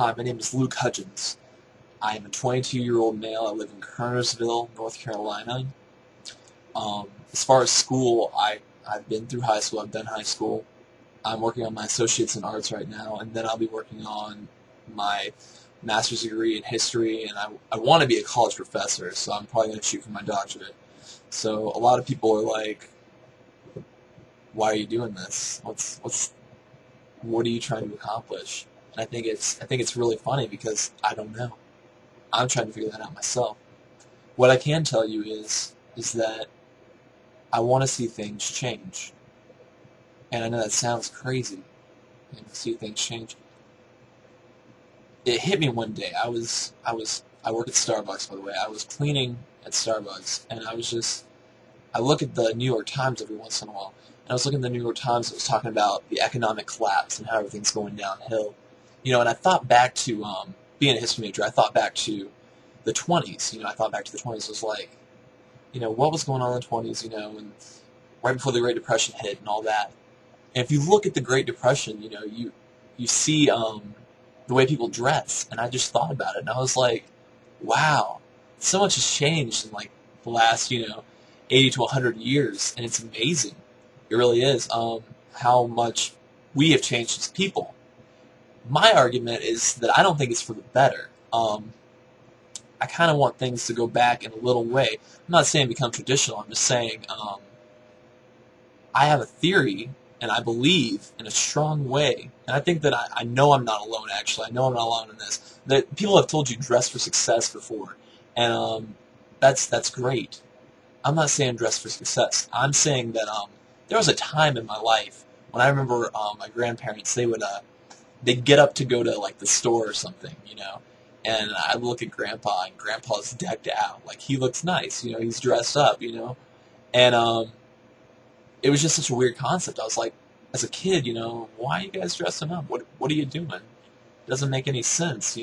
Hi, my name is Luke Hudgens. I am a 22-year-old male. I live in Kernersville, North Carolina. As far as school, I've been through high school. I've done high school. I'm working on my associates in arts right now, and then I'll be working on my master's degree in history, and I want to be a college professor, so I'm probably going to shoot for my doctorate. So a lot of people are like, why are you doing this? What are you trying to accomplish? And I think it's really funny because I don't know. I'm trying to figure that out myself. What I can tell you is that I want to see things change. And I know that sounds crazy, and to see things change. It hit me one day. I work at Starbucks, by the way. I was cleaning at Starbucks, and I look at the New York Times every once in a while. And I was looking at the New York Times that was talking about the economic collapse and how everything's going downhill. And I thought back to, being a history major, I thought back to the 20s. I thought back to the 20s. It was like, what was going on in the 20s, and right before the Great Depression hit and all that. And if you look at the Great Depression, you see the way people dress. And I just thought about it, and I was like, wow, so much has changed in, like, the last, 80 to 100 years, and it's amazing. It really is, how much we have changed as people. My argument is that I don't think it's for the better. I kind of want things to go back in a little way. I'm not saying become traditional. I'm just saying I have a theory, and I believe in a strong way. And I think that I know I'm not alone, actually. I know I'm not alone in this. That people have told you dress for success before. And that's great. I'm not saying dress for success. I'm saying that there was a time in my life when I remember my grandparents, they'd get up to go to, like, the store or something, and I'd look at Grandpa, and Grandpa's decked out. Like, he looks nice, he's dressed up, and it was just such a weird concept. I was like, as a kid, why are you guys dressing up? What are you doing? It doesn't make any sense,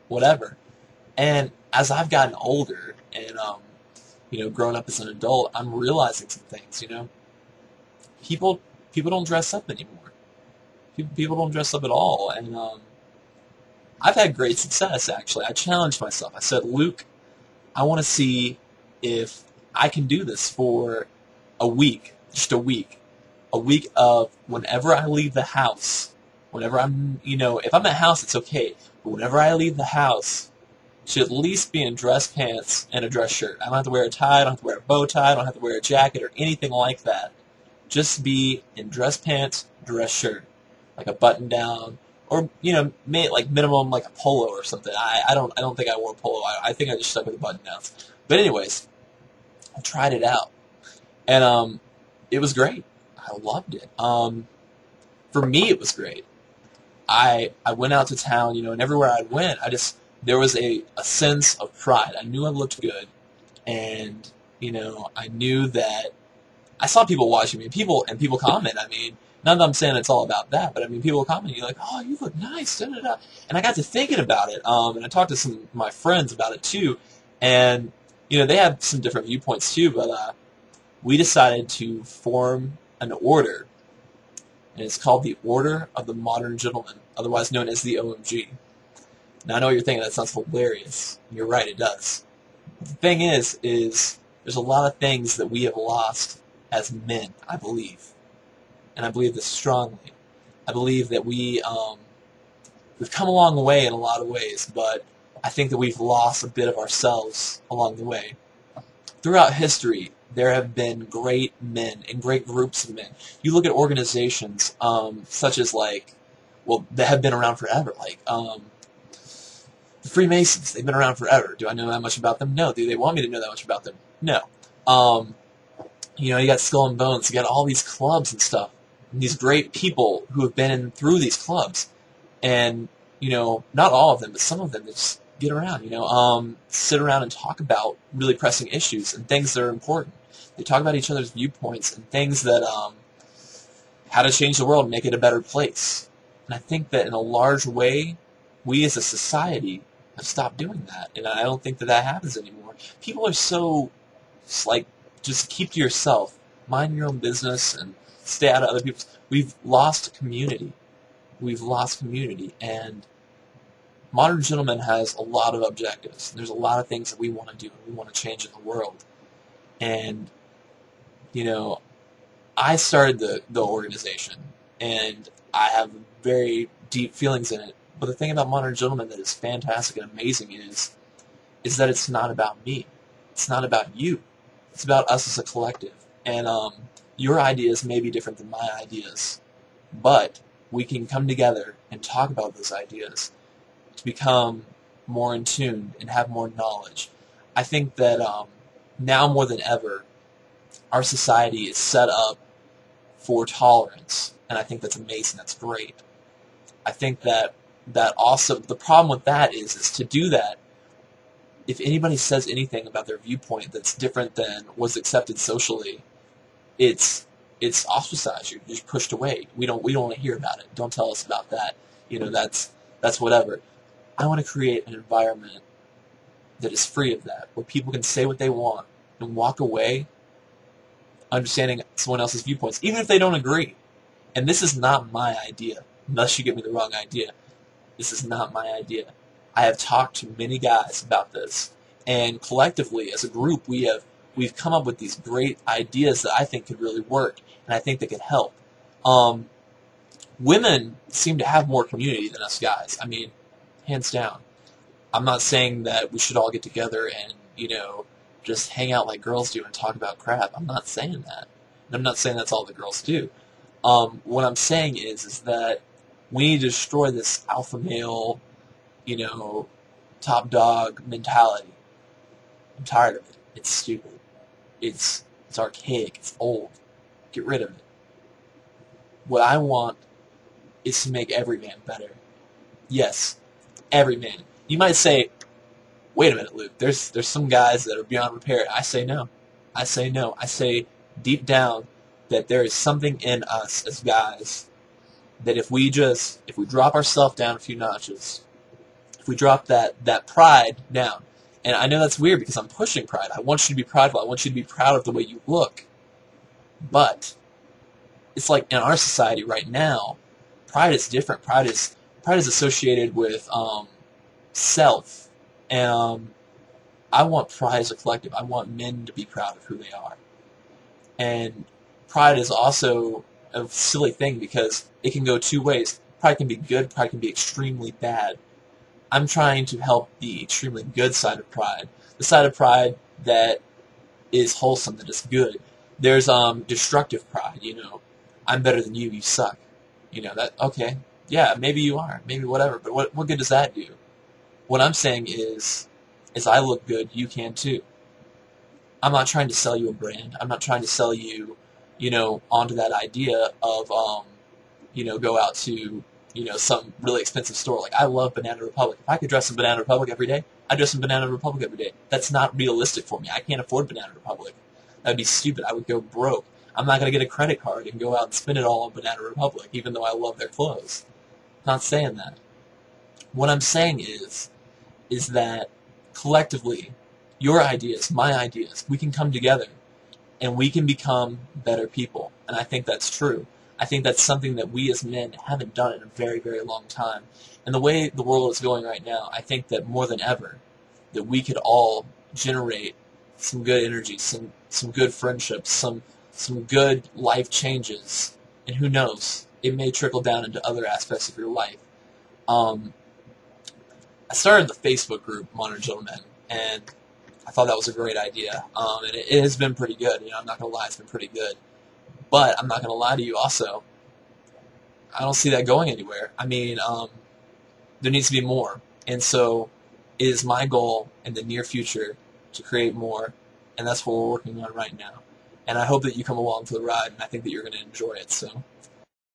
whatever. And as I've gotten older and, grown up as an adult, I'm realizing some things, People don't dress up anymore. People don't dress up at all, and I've had great success, actually. I challenged myself. I said, Luke, I want to see if I can do this for a week, just a week of whenever I leave the house, whenever I'm, if I'm at the house, it's okay, but whenever I leave the house, should at least be in dress pants and a dress shirt. I don't have to wear a tie, I don't have to wear a bow tie, I don't have to wear a jacket or anything like that. Just be in dress pants, dress shirt, like a button down, or minimum like a polo or something. I don't think I wore a polo. I think I just stuck with the button downs. But anyways, I tried it out, and it was great. I loved it. For me, it was great. I went out to town, and everywhere I went, there was a sense of pride. I knew I looked good, and I knew that I saw people watching me, people comment. I mean, not that I'm saying it's all about that, but I mean, people comment, you're like, oh, you look nice, da da da. And I got to thinking about it, and I talked to some of my friends about it too, and they have some different viewpoints too, but we decided to form an order, and it's called the Order of the Modern Gentleman, otherwise known as the OMG. Now, I know what you're thinking, that sounds hilarious. You're right, it does. The thing is there's a lot of things that we have lost as men, I believe. And I believe this strongly. I believe that we've come a long way in a lot of ways, but I think that we've lost a bit of ourselves along the way. Throughout history, there have been great men and great groups of men. You look at organizations such as, that have been around forever, like the Freemasons. They've been around forever. Do I know that much about them? No. Do they want me to know that much about them? No. You got Skull and Bones. You got all these clubs and stuff. And these great people who have been through these clubs. And, not all of them, but some of them that just get around, sit around and talk about really pressing issues and things that are important. They talk about each other's viewpoints and things that, how to change the world and make it a better place. And I think that in a large way, we as a society have stopped doing that. And I don't think that happens anymore. People are so, just keep to yourself, mind your own business, and stay out of other people's. We've lost community. we've lost community. And Modern Gentleman has a lot of objectives. There's a lot of things that we want to do and we want to change in the world. And, you know, I started the organization, and I have very deep feelings in it. But the thing about Modern Gentleman that is fantastic and amazing is that it's not about me. It's not about you. It's about us as a collective. And your ideas may be different than my ideas, but we can come together and talk about those ideas to become more in tune and have more knowledge. I think that now more than ever, our society is set up for tolerance, and I think that's amazing. That's great. I think that also the problem with that is to do that, if anybody says anything about their viewpoint that's different than was accepted socially, it's ostracized. You're just pushed away. We don't want to hear about it. Don't tell us about that. You know, that's whatever. I want to create an environment that is free of that, where people can say what they want and walk away understanding someone else's viewpoints, even if they don't agree. And this is not my idea, unless you get me the wrong idea. This is not my idea. I have talked to many guys about this, and collectively, as a group, we've come up with these great ideas that I think could really work, and I think they could help. Women seem to have more community than us guys. I mean, hands down. I'm not saying that we should all get together and, just hang out like girls do and talk about crap. I'm not saying that. And I'm not saying that's all the girls do. What I'm saying is that we need to destroy this alpha male, top dog mentality. I'm tired of it. It's stupid. It's archaic. It's old. Get rid of it. What I want is to make every man better. Yes, every man. You might say, wait a minute, Luke, there's some guys that are beyond repair. I say no. I say no. I say deep down that there is something in us as guys that if we drop ourselves down a few notches, if we drop that pride down, and I know that's weird because I'm pushing pride. I want you to be prideful. I want you to be proud of the way you look. But it's like in our society right now, pride is different. Pride is associated with self. And I want pride as a collective. I want men to be proud of who they are. And pride is also a silly thing because it can go two ways. Pride can be good. Pride can be extremely bad. I'm trying to help the extremely good side of pride. The side of pride that is wholesome, that is good. There's destructive pride, I'm better than you, you suck. Okay, yeah, maybe you are, maybe whatever, but what good does that do? What I'm saying is I look good, you can too. I'm not trying to sell you a brand. I'm not trying to sell you, onto that idea of, go out to, some really expensive store. Like, I love Banana Republic. If I could dress in Banana Republic every day, I'd dress in Banana Republic every day. That's not realistic for me. I can't afford Banana Republic. That'd be stupid. I would go broke. I'm not going to get a credit card and go out and spend it all on Banana Republic, even though I love their clothes. I'm not saying that. What I'm saying is that collectively, your ideas, my ideas, we can come together and we can become better people. And I think that's true. I think that's something that we as men haven't done in a very, very long time. And the way the world is going right now, I think that more than ever, that we could all generate some good energy, some good friendships, some good life changes. And who knows, it may trickle down into other aspects of your life. I started the Facebook group, Modern Gentlemen, and I thought that was a great idea. And it has been pretty good. I'm not going to lie, it's been pretty good. But I'm not going to lie to you also, I don't see that going anywhere. I mean, there needs to be more. And so it is my goal in the near future to create more, and that's what we're working on right now. And I hope that you come along for the ride, and I think that you're going to enjoy it. So